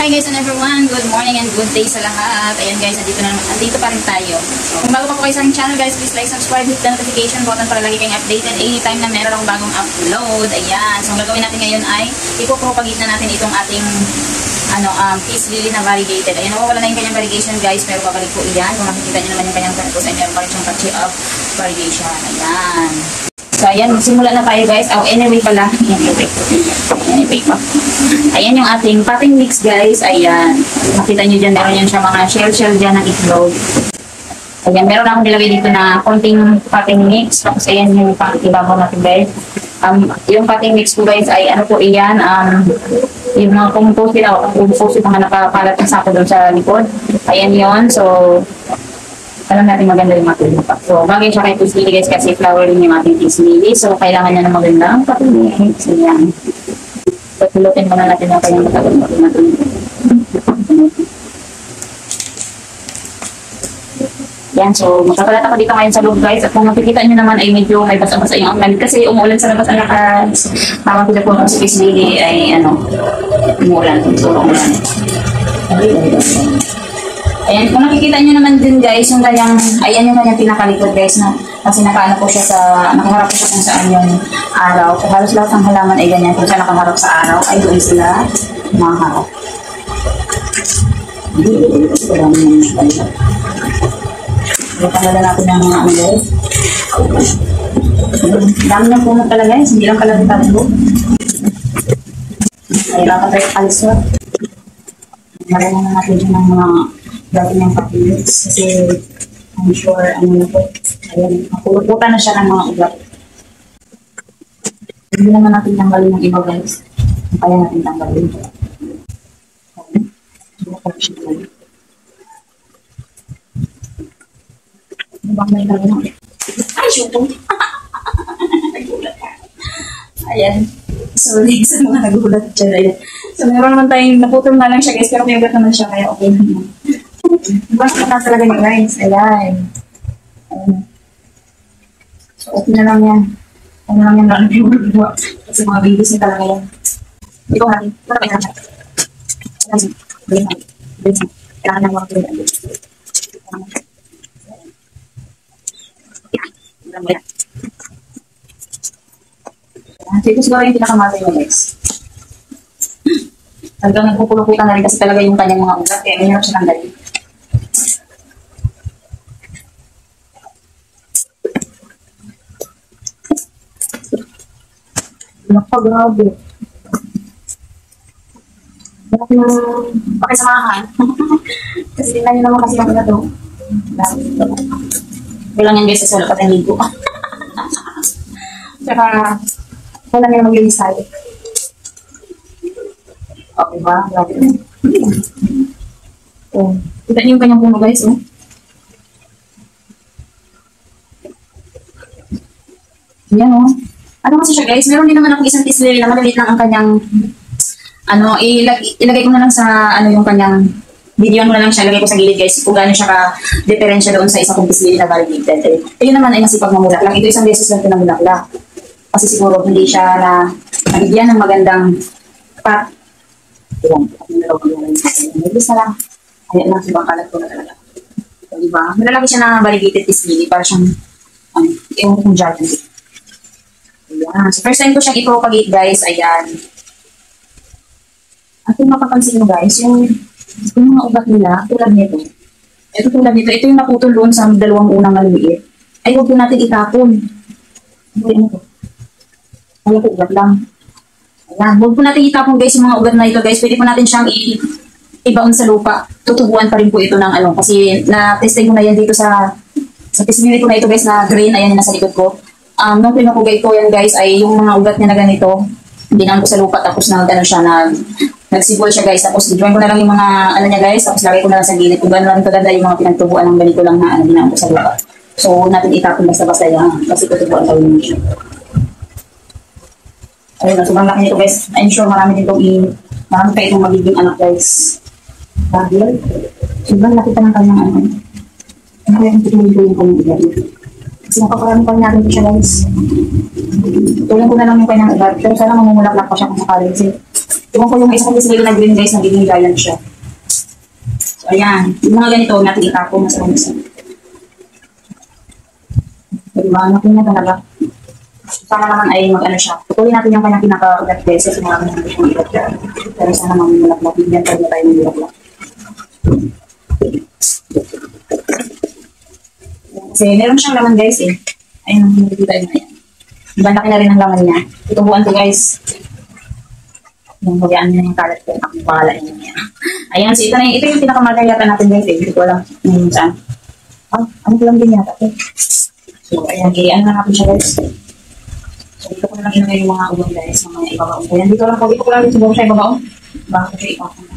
Hi guys and everyone, good morning and good day sa lahat. Ayan guys, andito pa rin tayo. So, kung bago pa po kayo sa aking channel guys, please like, subscribe, hit the notification button para lagi kayong updated anytime na meron akong bagong upload. Ayan, so ang gagawin natin ngayon ay ipopropagate na natin itong ating peace lily na variegated. Ayan, nawawala na yung kanyang variegation guys, pero babalik po iyan. Kung nakikita nyo naman yung kanyang cantos ay meron pa rin siyang touch of variegation. Ayan. So, ayan, simula na tayo guys. Oh, anyway pala. Anyway pa. Ayan yung ating potting mix guys. Ayan. Makita nyo dyan, meron yan siya mga shell dyan ng itlog. Ayan, meron akong nilagay dito na konting potting mix. Tapos ayan yung ibabaw natin guys. Yung potting mix ko guys ay ano po iyan. Yung mga compost yung mga nakapalat ng sako doon sa likod. Ayan yun. So, alam natin maganda yung ating lupa. So, bagay siya kay peace lily guys kasi flowering yung ating peace lily. So, kailangan niya na magandang potting mix. Ayan. So, tulutin muna natin ang kanyang matagal natin. Yan, so magkakalat ako dito ngayon sa loob guys. At kung makikita nyo naman ay medyo may basa-basa yung anglan kasi umuulan sa labas ang lakas. Tawag ko po sa peace lily ay umuulan. Puro umulan. Ayan, kung nakikita nyo naman din guys, yung kanyang, ayan yung kanyang pinakalikod guys na kasi nakaano po siya nakaharap po siya kung saan yung araw. So, halos lahat ng halaman ay ganyan. Kung siya nakaharap sa araw, ay doon sila makaharap. Tanggalan natin ng mga guys. Dami ng puno pala guys, hindi lang pala rin tatlo. Ay, dapat tayo aliswa. Marami na natin ng mga dati ng papilis kasi I'm sure na po. Ayan, mapuluputan na siya ng mga ugat. Hindi naman natin tanggalin ng iba guys. Kaya natin tanggalin. Ano bang may tanggalin? Ay, shoot! Nagulat ka. Ayan. Sorry sa mga nagulat dyan. Ayan. So, meron naman tayong naputol na lang siya guys, pero may ugat naman siya kaya okay naman. Diba? Mata talaga yung lines. Ayan. So, okay na lang yan. Ano lang yan lang yung buwa. Kasi mga babies niya talaga yan. Ito nga. Ito na siya. Kailangan ng mga babies. Ito siguro yung pinakamatay mo guys. Hanggang nagpupuluputan na rin kasi talaga yung kanyang mga ugat. Kaya mahirap siya tanggalin. Napag-grabe. Malaki yung pakisamahan. Kasi tingnan nyo naman kasi kami na ito. Walang yan guys sa solo pati ligo. Tsaka, wala nyo mag-linis tayo. Okay ba? Grabe. Oh. Kita niyo yung kanyang puno guys. Oh. Yan oh. Ano kasi siya guys, meron din naman akong isang peace lily na maliit lang ang kanyang ilagay ko na lang sa yung kanyang video mo na lang siya, ilagay ko sa gilid guys kung gaano siya ka-diferensya doon sa isa kong peace lily na variegated. Ayun naman ay masipag mamulak lang. Ito isang beses lang ito namulak. Kasi siguro hindi siya nabigyan ng magandang pot. Ayan, nabis na lang. Ayan lang, ibang kalat ko na talaga. So, diba? Malalaki siya na variegated peace lily para siyang yung kung dyan. Ayan. So, first time ko siyang i-propagate, guys. Ayan. At kung mapapansin mo, guys, yung mga ugat nila, tulad nito. Ito tulad nito. Ito yung naputol doon sa dalawang unang maliit. Ay, huwag po natin itapon. Ano ito? Kaya po, ugat lang. Ayan. Huwag po natin itapon, guys, yung mga ugat na ito, guys. Pwede po natin siyang ibaon sa lupa. Tutubuan pa rin po ito ng kasi na-testing ko na yan dito sa pisimili ko na ito, guys, na green. Ayan yung nasa likod ko. Nung pinapugay ko yan guys ay yung mga ugat niya na ganito binang ko sa lupa tapos nagsibol siya guys tapos join ko na lang yung mga niya guys tapos lagay ko na lang sa gilid kung gano'n lang kaganda yung mga pinagtubuan ng ganito lang na binang ko sa lupa. So natin itapon basta-basta yan kasi tutubuan tayo yung siya. Ayun, sobrang laki nito guys. I'm sure marami pa itong magiging anak guys. Dahil sobrang laki pa ng kanyang ano kaya yung tutuloy ko yung kanyang ugat. Kasi napakarami pa natin siya guys. Tuloy ko na lang yung kanyang ugat. Pero sana mamumulak lang pa siya kung sakali. Iwan ko yung isa ko kasi na green guys, nagiging giant siya. So, ayan. Yung mga ganito, natin itapon na sa kanisa. So, diba? Natin na talaga. Sana naman ay mag-ano siya. Tutuloy natin yung kanyang pinaka-ulat beses. Yung mga ganyan yung ulat siya. Pero sana mamimulak-lak. Bigyan tayo tayo ng mulak-lak. Kasi meron siyang laman guys eh. Ayun, hindi tayo na yan. Diba, laki na rin ang laman niya. Tutubuan to guys. Yung hulian niya yung kalat ko. Ang bahala niya niya. Ayan, so ito yung pinakamadayatan natin guys eh. Hindi ko alam saan. Ano ko lang din yata eh. So, ayan, ano na natin siya guys. So, dito ko na lang inagay yung mga ulam guys. Yung mga ibabaon ko. Yan, dito lang po. Dito ko lang din siguro siya ibabaon. Bakit siya ibabaon?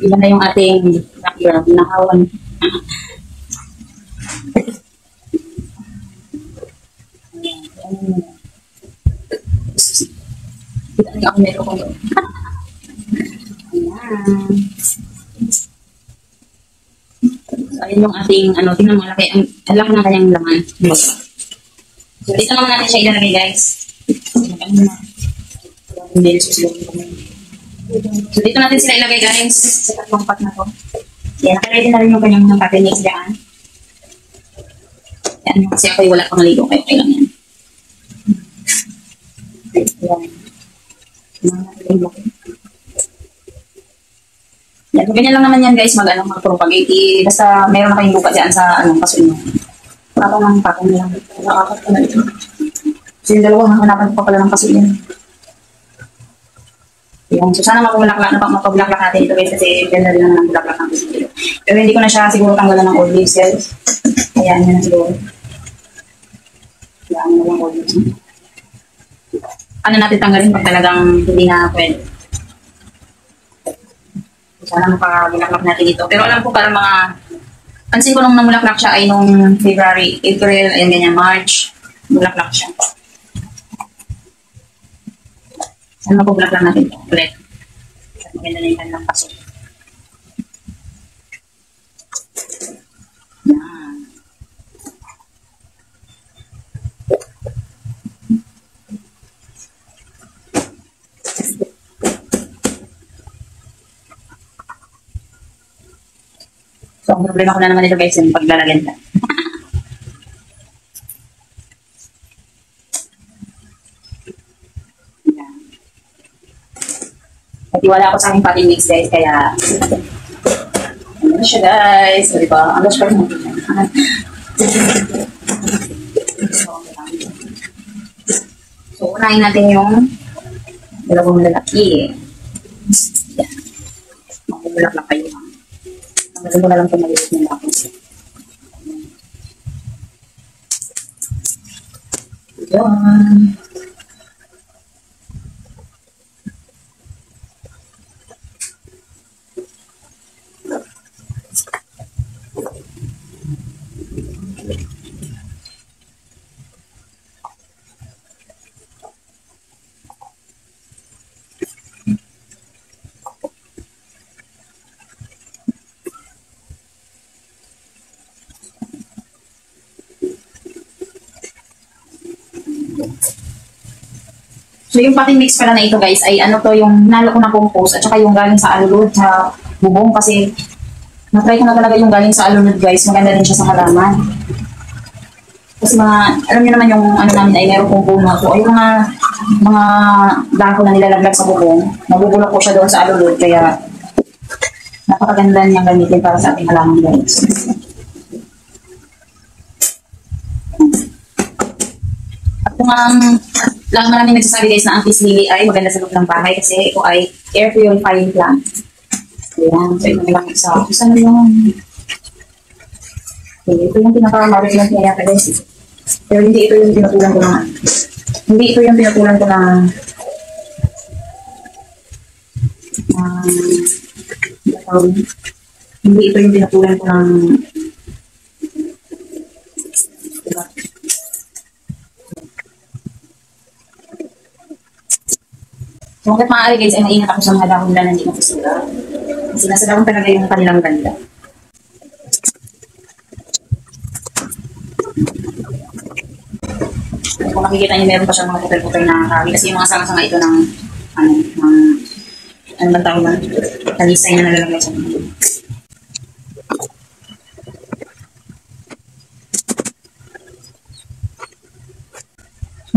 Ilan na yung ating background. Nakawan. Kita niyo ako meron ko doon. Ayan. So, ayun yung ating, tingnan mo, laki, ang laki ng kanyang laman. So, dito naman natin siya ilalagay, guys. So, dito natin sila ilagay, guys, sa tatlong pot na to. Yan, nakaready na rin yung kanyang patin mix dyan. Yan, kasi ako'y wala pang ligo, kaya okay lang yan. Yan. Yan, ganyan lang naman yan guys, mag-propagate. Basta meron na kayong lupa dyan sa kaso nyo. Parang ang patong lang. Nakakat ko na ito. So yung dalawa, hanapan ko pa pala ng kaso yan. Yan. So sana mapabulaklak natin ito guys kasi ganda rin naman ang bulaklak ng gusto. Pero hindi ko na siya siguro tanggalan ng old leaves guys. Ayan, yan na siguro. Ayan, yan ang old leaves. Ano natin tanggalin pag talagang hindi na pwede. Sana mapabulaklak natin ito. Pero alam ko parang pansin ko nung namulaklak siya ay nung February, April, ayan ganyan, March. Bulaklak siya. Sana mapabulaklak natin ito ulit. Maganda na yung kanilang paso. Yan. So, ang problema ko na naman ito guys, yung paglalagyan ka. Natiwala ako sa aking patin mix guys, kaya ano siya guys, so, diba? Ang gosh pa rin natin. So, unahin natin yung dalawang lalaki. Yan. Makubulak-lak kayo. Tanggalin ko na lang ito maliit ng laki. Yan. So yung patin mix pala na ito guys ay yung nalo ko na compost at saka yung galing sa alulod sa bubong kasi na-try ko na talaga yung galing sa alulod guys, maganda din siya sa halaman. Kasi alam niyo naman yung namin ay meron pong puno. So ay mga dahon na nilalaglag sa bubong, nabubulok ko siya doon sa alulod kaya napakaganda niyang gamitin para sa ating halaman guys. At kung maraming nagsasabi guys na ang peace lily ay maganda sa loob ng bahay kasi ito ay air purifying plant. Ayan. So ito nilang isa. Saan yun? Okay, ito yung pinaka-marit lang niya yata guys. Pero hindi ito yung pinutulan ko na hindi ito yung pinutulan ko na hindi ito yung pinutulan ko ng diba? So, hanggat maaari guys, ay maingat ako sa mga dahon na hindi natusira. Kasi nasa dahon talaga yung kanilang ganda. Kung makikita niyo, meron pa siyang mga putol-putol na kami. Kasi yung mga sanga-sanga ito ng, ano bang tawag ba? Talisay na nalalagay sa mga.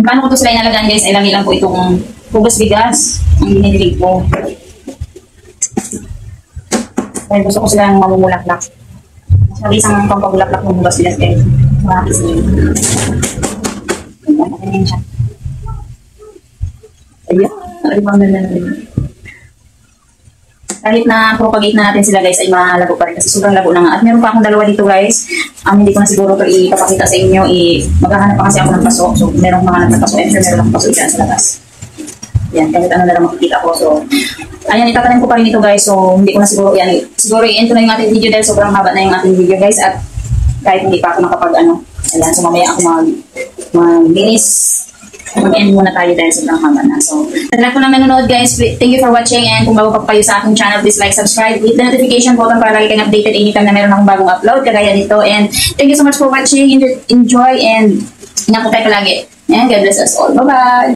Paano ko ito sila inalagaan guys, ay lami lang po itong hugas bigas ang dinidilig ko. Kaya gusto ko silang mamumulaklak. Mas mabisang pampagulaklak ng hugas bigas guys. Marakis nyo. Ayan siya. Ayan. Ay, bang ganda na rin. Kahit na propagate na natin sila guys ay mahalago pa rin kasi sobrang lago na nga. At meron pa akong dalawa dito guys. Hindi ko na siguro ito ipapakita sa inyo. Maghahanap pa kasi ako ng paso. So merong mga nagpaso. I'm sure meron akong paso dyan sa labas. Yan, kahit ano na lang makikita ko. So, ayan, itatanim ko pa rin ito guys. So, hindi ko na siguro, yan, siguro i-end ko na yung ating video dahil sobrang haba na yung ating video guys. At kahit hindi pa ako nakapag ayan, so mamaya ako mag-linis. Mag-end muna tayo dahil sobrang haba na. So, sa lahat po ng nanonood guys, thank you for watching and kung bago pa kayo sa aking channel, please like, subscribe, hit the notification button para lagi kayong updated anytime na meron akong bagong upload kagaya nito. And thank you so much for watching. Enjoy and ingat po tayo palagi. And God bless us all. Bye-bye!